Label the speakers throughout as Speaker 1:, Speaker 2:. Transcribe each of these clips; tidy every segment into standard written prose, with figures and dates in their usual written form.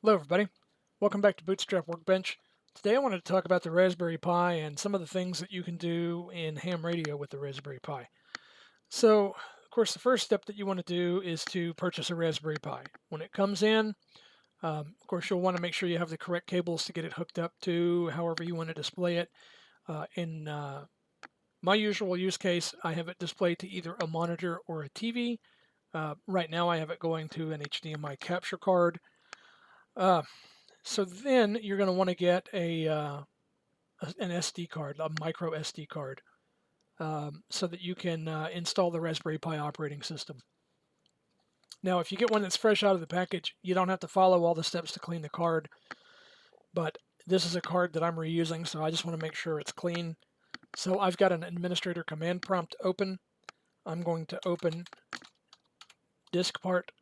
Speaker 1: Hello everybody, welcome back to Bootstrap Workbench. Today I wanted to talk about the Raspberry Pi and some of the things that you can do in ham radio with the Raspberry Pi. So, of course, the first step that you want to do is to purchase a Raspberry Pi. When it comes in, of course, you'll want to make sure you have the correct cables to get it hooked up to however you want to display it. In my usual use case, I have it displayed to either a monitor or a TV. Right now I have it going to an HDMI capture card. So then you're going to want to get an SD card, a micro SD card, so that you can install the Raspberry Pi operating system. Now, if you get one that's fresh out of the package, you don't have to follow all the steps to clean the card, but this is a card that I'm reusing, so I just want to make sure it's clean. So I've got an administrator command prompt open. I'm going to open disk part.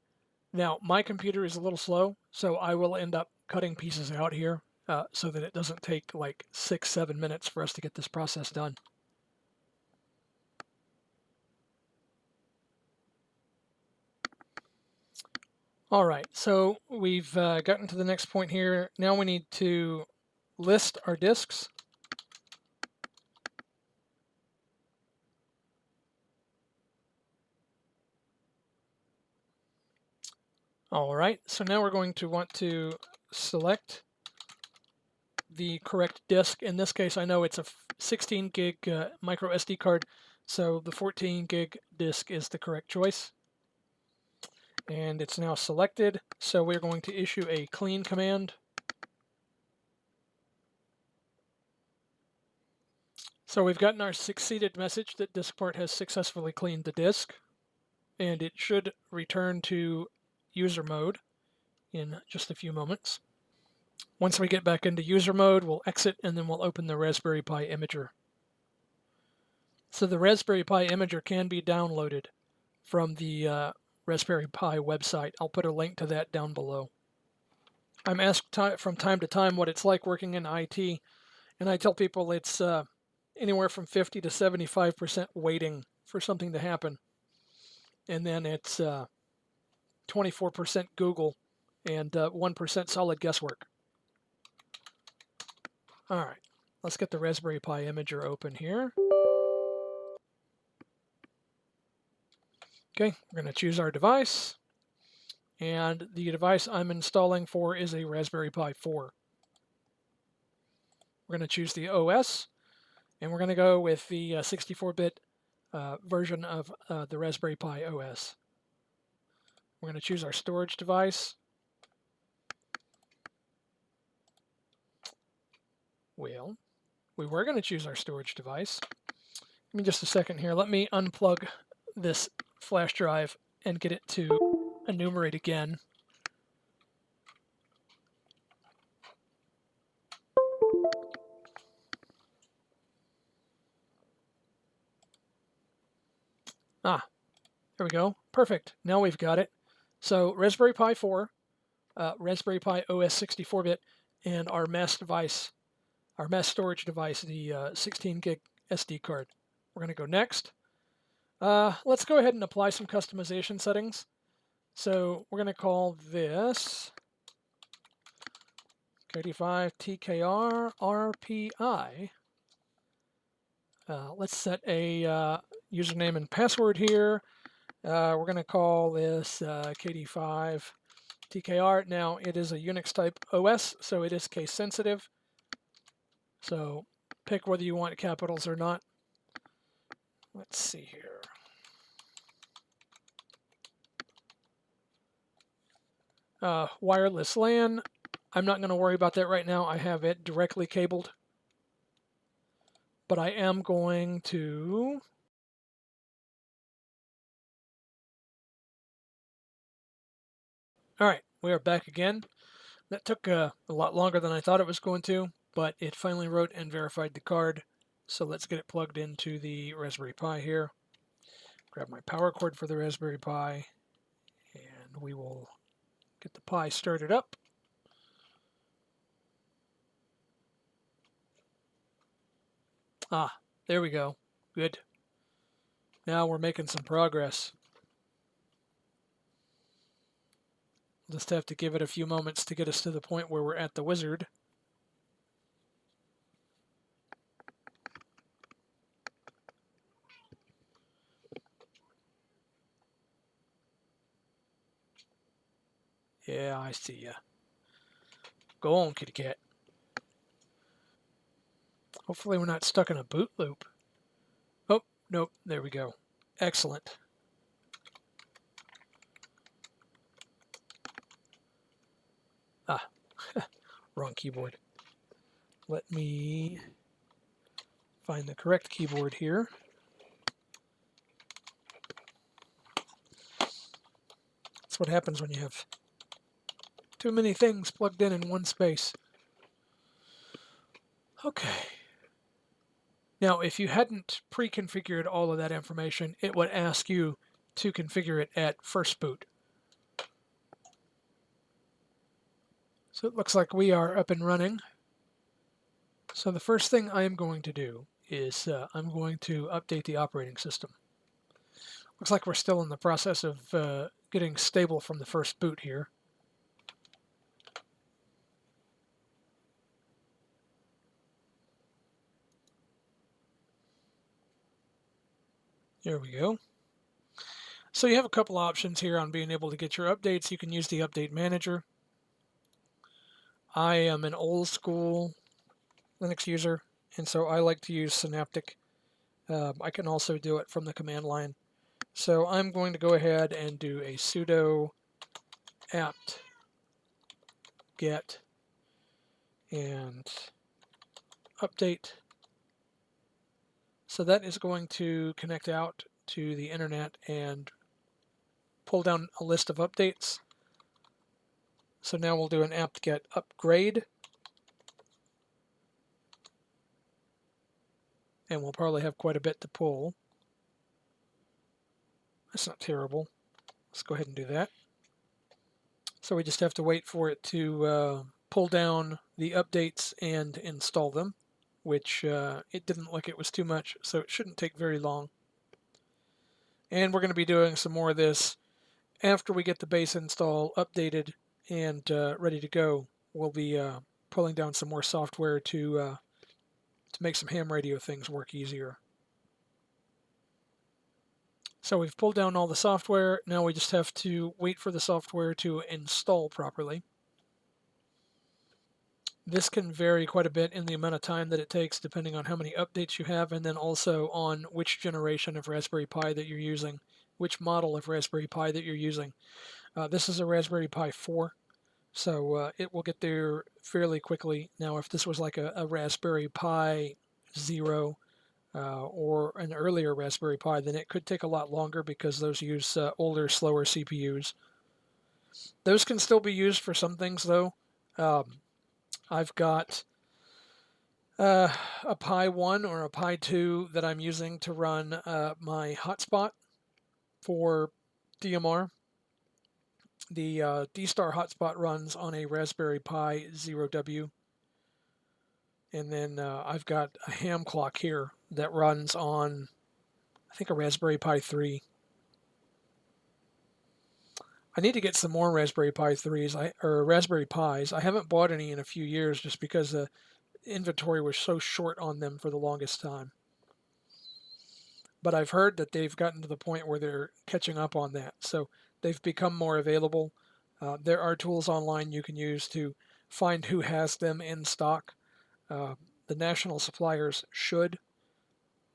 Speaker 1: Now, my computer is a little slow, so I will end up cutting pieces out here so that it doesn't take like 6-7 minutes for us to get this process done. All right, so we've gotten to the next point here. Now we need to list our disks. All right, so now we're going to want to select the correct disk. In this case, I know it's a 16 gig micro SD card, so the 14 gig disk is the correct choice. And it's now selected, so we're going to issue a clean command. So we've gotten our succeeded message that disk part has successfully cleaned the disk, and it should return to user mode in just a few moments. Once we get back into user mode, we'll exit and then we'll open the Raspberry Pi Imager. So the Raspberry Pi Imager can be downloaded from the Raspberry Pi website. I'll put a link to that down below. I'm asked from time to time what it's like working in IT, and I tell people it's anywhere from 50 to 75% waiting for something to happen. And then it's 24% Google and 1% solid guesswork. All right, let's get the Raspberry Pi Imager open here. Okay, we're going to choose our device. And the device I'm installing for is a Raspberry Pi 4. We're going to choose the OS, and we're going to go with the 64-bit version of the Raspberry Pi OS. We're going to choose our storage device. Well, we were going to choose our storage device. Give me just a second here. Let me unplug this flash drive and get it to enumerate again. Ah, there we go. Perfect. Now we've got it. So Raspberry Pi 4, Raspberry Pi OS 64-bit, and our mass device, our mass storage device, the 16 gig SD card. We're going to go next. Let's go ahead and apply some customization settings. So we're going to call this K85 TKR RPI. Let's set a username and password here. We're going to call this KD5 TKR. Now, it is a Unix type OS, so it is case sensitive. So pick whether you want capitals or not. Let's see here. Wireless LAN. I'm not going to worry about that right now. I have it directly cabled. But I am going to All right, we are back again. That took a lot longer than I thought it was going to, but it finally wrote and verified the card. So let's get it plugged into the Raspberry Pi here. Grab my power cord for the Raspberry Pi, and we will get the Pi started up. Ah, there we go. Good. Now we're making some progress. We'll just have to give it a few moments to get us to the point where we're at the wizard. Yeah, I see ya. Go on, kitty cat. Hopefully we're not stuck in a boot loop. Oh, nope, there we go. Excellent. Ah, wrong keyboard. Let me find the correct keyboard here. That's what happens when you have too many things plugged in one space. Okay. Now, if you hadn't pre-configured all of that information, it would ask you to configure it at first boot. So it looks like we are up and running. So the first thing I am going to do is I'm going to update the operating system. Looks like we're still in the process of getting stable from the first boot here. There we go. So you have a couple options here on being able to get your updates. You can use the update manager. I am an old school Linux user, and so I like to use Synaptic. I can also do it from the command line. So I'm going to go ahead and do a sudo apt get and update. So that is going to connect out to the internet and pull down a list of updates. So now we'll do an apt get upgrade. And we'll probably have quite a bit to pull. That's not terrible. Let's go ahead and do that. So we just have to wait for it to pull down the updates and install them, which it didn't look it was too much, so it shouldn't take very long. And we're going to be doing some more of this after we get the base install updated and ready to go. We'll be pulling down some more software to make some ham radio things work easier. So we've pulled down all the software. Now we just have to wait for the software to install properly. This can vary quite a bit in the amount of time that it takes depending on how many updates you have, and then also on which generation of Raspberry Pi that you're using, which model of Raspberry Pi that you're using. This is a Raspberry Pi 4, so it will get there fairly quickly. Now if this was like a Raspberry Pi 0, or an earlier Raspberry Pi, then it could take a lot longer because those use older, slower CPUs. Those can still be used for some things, though. I've got a Pi 1 or a Pi 2 that I'm using to run my hotspot for DMR. The D-Star hotspot runs on a Raspberry Pi 0W. And then I've got a ham clock here that runs on, I think, a Raspberry Pi 3. I need to get some more Raspberry Pi 3s, or Raspberry Pis. I haven't bought any in a few years just because the inventory was so short on them for the longest time. But I've heard that they've gotten to the point where they're catching up on that. So they've become more available. There are tools online you can use to find who has them in stock. The national suppliers should,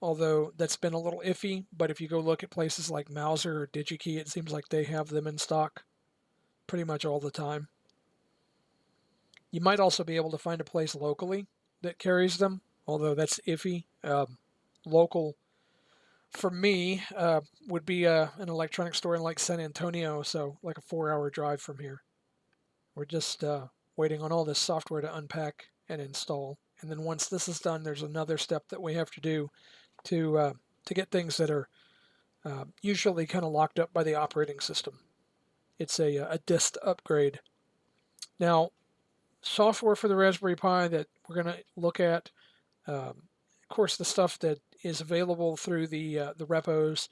Speaker 1: although that's been a little iffy. But if you go look at places like Mouser or DigiKey, it seems like they have them in stock pretty much all the time. You might also be able to find a place locally that carries them, although that's iffy. Local, for me, would be an electronics store in like San Antonio, so like a 4-hour drive from here. We're just waiting on all this software to unpack and install. And then once this is done, there's another step that we have to do to get things that are usually kind of locked up by the operating system. It's a disk upgrade. Now, software for the Raspberry Pi that we're going to look at, of course, the stuff that is available through the repos.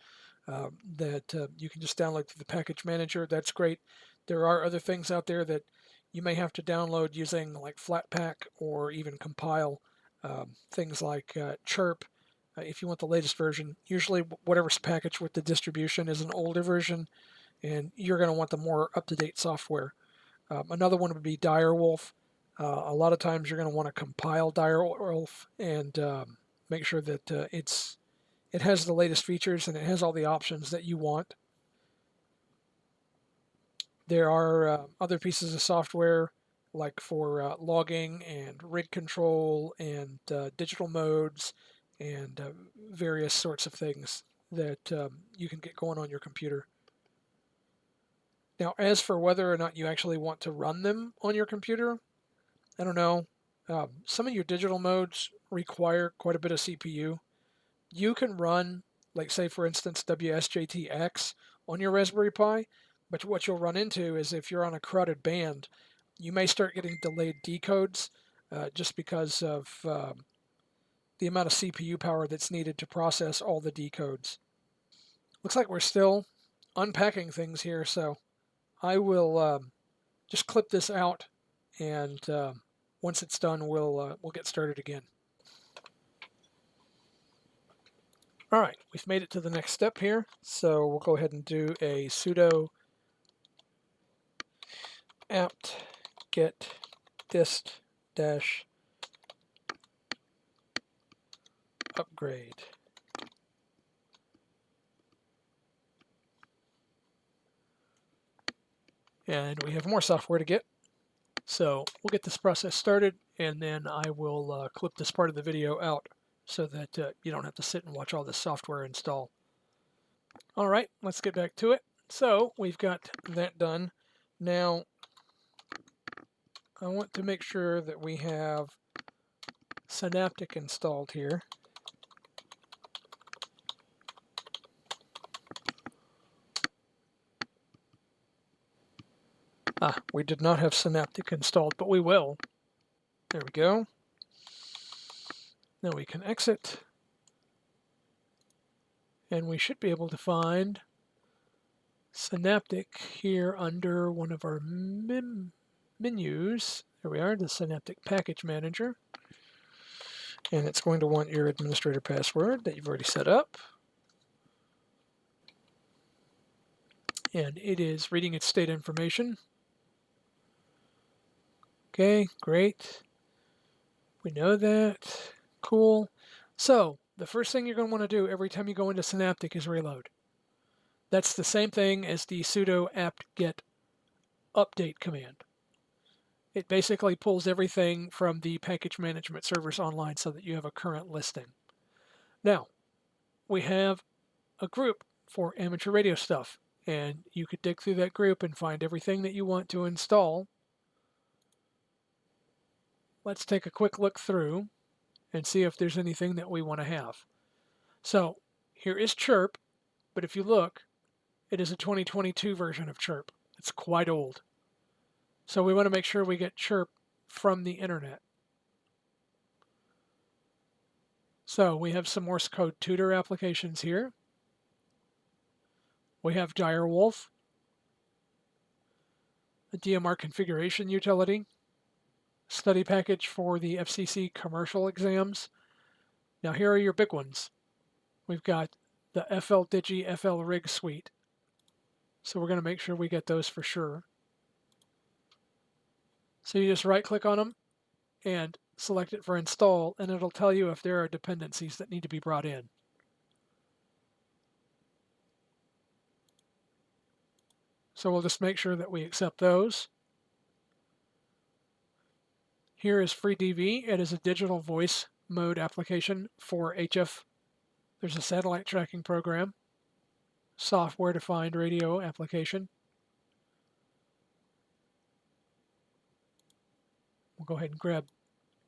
Speaker 1: that you can just download through the package manager. That's great. There are other things out there that you may have to download using like Flatpak or even compile, things like Chirp. If you want the latest version, usually whatever's packaged with the distribution is an older version, and you're going to want the more up-to-date software. Another one would be Direwolf. A lot of times you're going to want to compile Direwolf and make sure that it has the latest features and it has all the options that you want. There are other pieces of software like for logging and rig control and digital modes and various sorts of things that you can get going on your computer. Now, as for whether or not you actually want to run them on your computer, I don't know. Some of your digital modes require quite a bit of CPU. You can run, like say for instance, WSJT-X on your Raspberry Pi, but what you'll run into is if you're on a crowded band, you may start getting delayed decodes just because of the amount of CPU power that's needed to process all the decodes. Looks like we're still unpacking things here, so I will just clip this out, and once it's done, we'll get started again. All right, we've made it to the next step here, so we'll go ahead and do a sudo apt get dist dash upgrade. And we have more software to get, so we'll get this process started, and then I will clip this part of the video out so that you don't have to sit and watch all this software install. All right, let's get back to it. So we've got that done. Now I want to make sure that we have Synaptic installed here. We did not have Synaptic installed, but we will. There we go. Now we can exit, and we should be able to find Synaptic here under one of our menus. There we are, the Synaptic Package Manager. And it's going to want your administrator password that you've already set up. And it is reading its state information. Okay, great. We know that. Cool. So the first thing you're going to want to do every time you go into Synaptic is reload. That's the same thing as the sudo apt-get update command. It basically pulls everything from the package management servers online so that you have a current listing. Now, we have a group for amateur radio stuff, and you could dig through that group and find everything that you want to install. Let's take a quick look through and see if there's anything that we want to have. So here is Chirp, but if you look, it is a 2022 version of Chirp. It's quite old. So we want to make sure we get Chirp from the internet. So we have some Morse code tutor applications here. We have Direwolf, a DMR configuration utility, study package for the FCC commercial exams. Now here are your big ones. We've got the FL-Digi FL-Rig suite. So we're going to make sure we get those for sure. So you just right click on them and select it for install, and it'll tell you if there are dependencies that need to be brought in. So we'll just make sure that we accept those. Here is FreeDV. It is a digital voice mode application for HF. There's a satellite tracking program, software-defined radio application. We'll go ahead and grab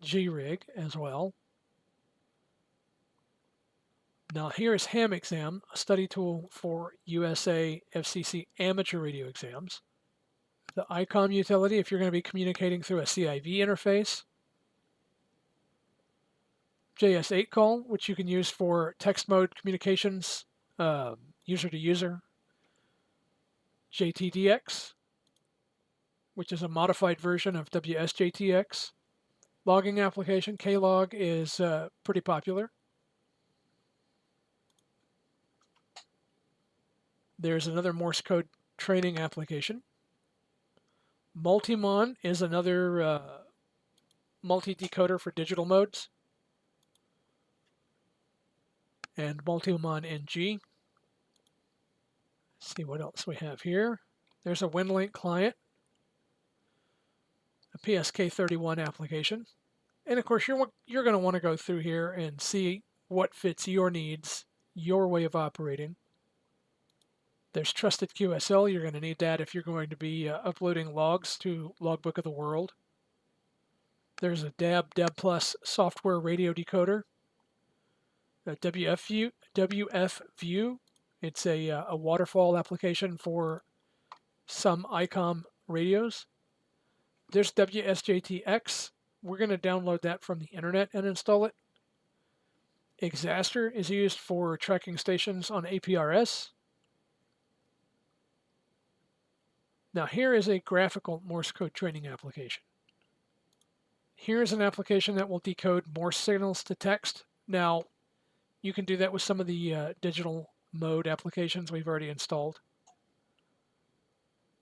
Speaker 1: GRig as well. Now here is Ham Exam, a study tool for USA FCC amateur radio exams. The ICOM utility if you're going to be communicating through a CIV interface. JS8 call, which you can use for text mode communications, user-to-user, JTDX, which is a modified version of WSJTX. Logging application, Klog, is pretty popular. There's another Morse code training application. Multimon is another multi-decoder for digital modes. And Multimon NG. Let's see what else we have here. There's a WinLink client, a PSK31 application. And of course, you're going to want to go through here and see what fits your needs, your way of operating. There's Trusted QSL. You're going to need that if you're going to be uploading logs to Logbook of the World. There's a DAB Plus software radio decoder. A WF View. It's a waterfall application for some ICOM radios. There's WSJTX. We're going to download that from the internet and install it. Exaster is used for tracking stations on APRS. Now here is a graphical Morse code training application. Here's an application that will decode Morse signals to text. Now you can do that with some of the digital mode applications we've already installed.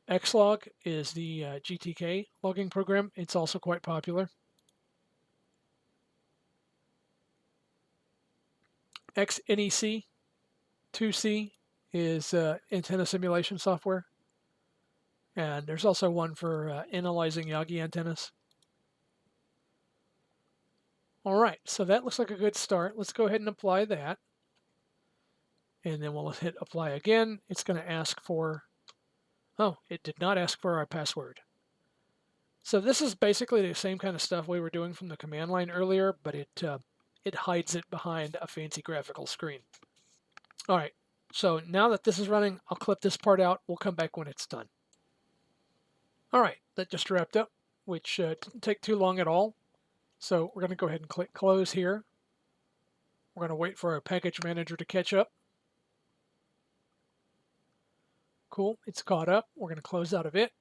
Speaker 1: Xlog is the GTK logging program. It's also quite popular. XNEC 2C is antenna simulation software. And there's also one for analyzing Yagi antennas. All right, so that looks like a good start. Let's go ahead and apply that. And then we'll hit apply again. It's going to ask for, oh, it did not ask for our password. So this is basically the same kind of stuff we were doing from the command line earlier, but it hides it behind a fancy graphical screen. All right, so now that this is running, I'll clip this part out. We'll come back when it's done. All right, that just wrapped up, which didn't take too long at all. So we're going to go ahead and click close here. We're going to wait for our package manager to catch up. Cool, it's caught up. We're going to close out of it.